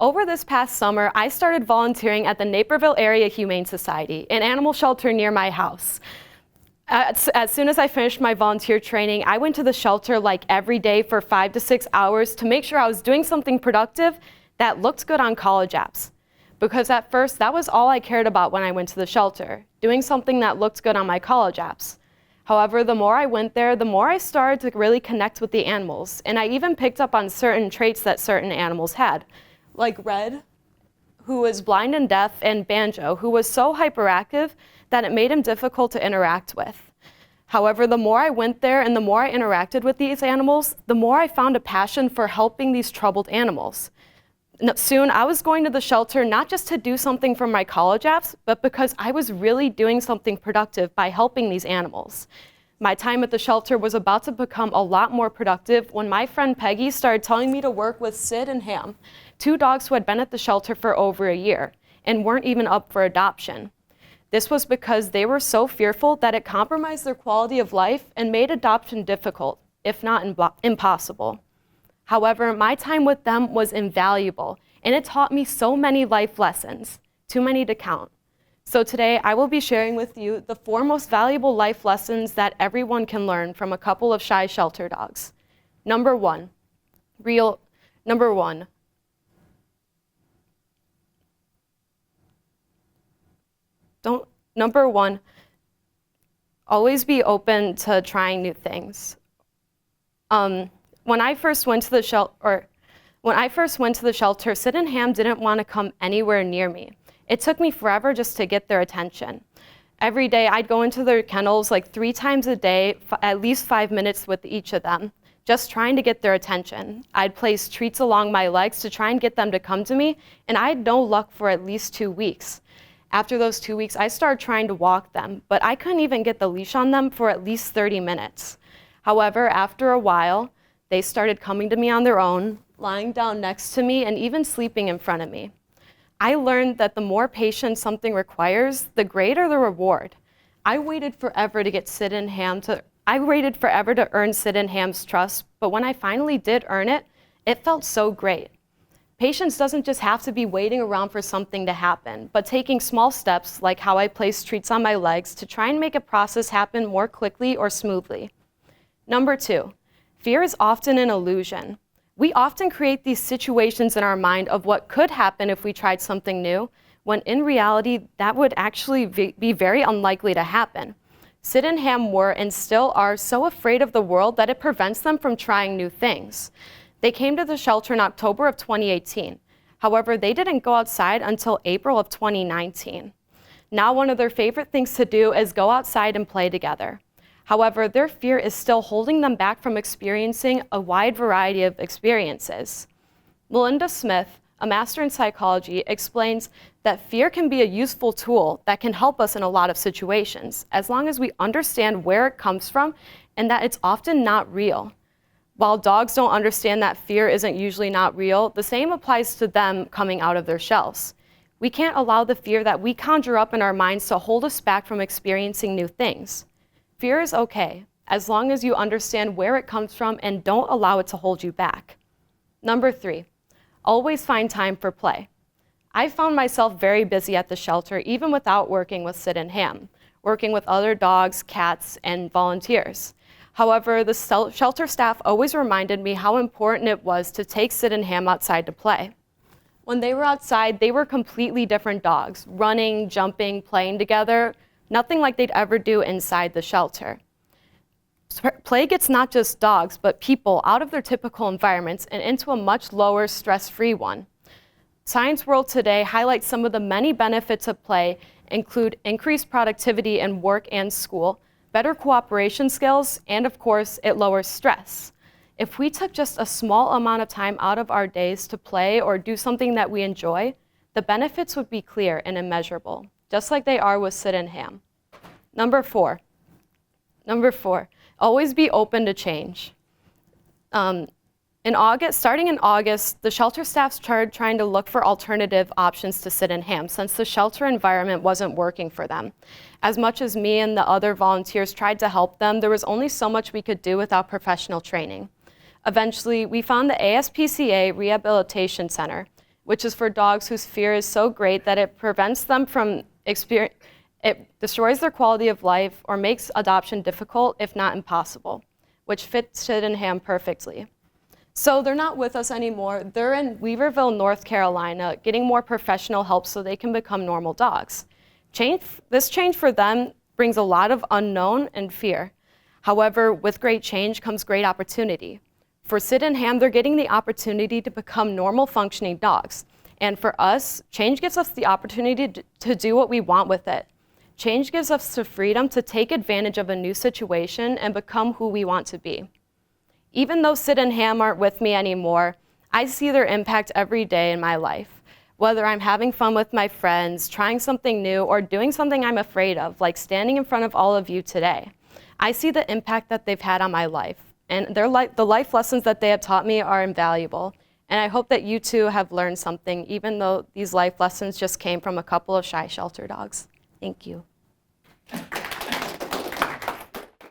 Over this past summer, I started volunteering at the Naperville Area Humane Society, an animal shelter near my house. As soon as I finished my volunteer training, I went to the shelter like every day for 5 to 6 hours to make sure I was doing something productive that looked good on college apps. Because at first, that was all I cared about when I went to the shelter, doing something that looked good on my college apps. However, the more I went there, the more I started to really connect with the animals, and I even picked up on certain traits that certain animals had, like Red, who was blind and deaf, and Banjo, who was so hyperactive that it made him difficult to interact with. However, the more I went there and the more I interacted with these animals, the more I found a passion for helping these troubled animals. Soon, I was going to the shelter not just to do something for my college apps, but because I was really doing something productive by helping these animals. My time at the shelter was about to become a lot more productive when my friend Peggy started telling me to work with Sid and Hamm, 2 dogs who had been at the shelter for over a year and weren't even up for adoption. This was because they were so fearful that it compromised their quality of life and made adoption difficult, if not impossible. However, my time with them was invaluable, and it taught me so many life lessons, too many to count. So today, I will be sharing with you the 4 most valuable life lessons that everyone can learn from a couple of shy shelter dogs. Number one, always be open to trying new things. When I first went to the shelter, Sid and Hamm didn't want to come anywhere near me. It took me forever just to get their attention. Every day, I'd go into their kennels like 3 times a day, at least 5 minutes with each of them, just trying to get their attention. I'd place treats along my legs to try and get them to come to me, and I had no luck for at least 2 weeks. After those 2 weeks, I started trying to walk them, but I couldn't even get the leash on them for at least 30 minutes. However, after a while, they started coming to me on their own, lying down next to me, and even sleeping in front of me. I learned that the more patience something requires, the greater the reward. I waited forever to earn Sid and Hamm's trust, but when I finally did earn it, it felt so great. Patience doesn't just have to be waiting around for something to happen, but taking small steps, like how I place treats on my legs, to try and make a process happen more quickly or smoothly. Number 2, fear is often an illusion. We often create these situations in our mind of what could happen if we tried something new, when in reality, that would actually be very unlikely to happen. Sid and Hamm were and still are so afraid of the world that it prevents them from trying new things. They came to the shelter in October of 2018. However, they didn't go outside until April of 2019. Now, one of their favorite things to do is go outside and play together. However, their fear is still holding them back from experiencing a wide variety of experiences. Melinda Smith, a master in psychology, explains that fear can be a useful tool that can help us in a lot of situations, as long as we understand where it comes from and that it's often not real. While dogs don't understand that fear isn't usually not real, the same applies to them coming out of their shells. We can't allow the fear that we conjure up in our minds to hold us back from experiencing new things. Fear is okay, as long as you understand where it comes from and don't allow it to hold you back. Number 3, always find time for play. I found myself very busy at the shelter, even without working with Sid and Hamm, working with other dogs, cats, and volunteers. However, the shelter staff always reminded me how important it was to take Sid and Hamm outside to play. When they were outside, they were completely different dogs, running, jumping, playing together, nothing like they'd ever do inside the shelter. Play gets not just dogs, but people out of their typical environments and into a much lower, stress-free one. Science World Today highlights some of the many benefits of play, include increased productivity in work and school, better cooperation skills, and of course, it lowers stress. If we took just a small amount of time out of our days to play or do something that we enjoy, the benefits would be clear and immeasurable, just like they are with Sid and Hamm. Number 4, always be open to change. Starting in August, the shelter staff started trying to look for alternative options to Sid and Hamm since the shelter environment wasn't working for them. As much as me and the other volunteers tried to help them, there was only so much we could do without professional training. Eventually, we found the Aspca Rehabilitation Center, which is for dogs whose fear is so great that it prevents them from it destroys their quality of life or makes adoption difficult, if not impossible, which fits Sid and Hamm perfectly. So they're not with us anymore. They're in Weaverville, North Carolina, getting more professional help so they can become normal dogs. This change for them brings a lot of unknown and fear. However, with great change comes great opportunity. For Sid and Hamm, they're getting the opportunity to become normal functioning dogs. And for us, change gives us the opportunity to do what we want with it. Change gives us the freedom to take advantage of a new situation and become who we want to be. Even though Sid and Hamm aren't with me anymore, I see their impact every day in my life. Whether I'm having fun with my friends, trying something new, or doing something I'm afraid of, like standing in front of all of you today, I see the impact that they've had on my life. And the life lessons that they have taught me are invaluable. And I hope that you too have learned something, even though these life lessons just came from a couple of shy shelter dogs. Thank you.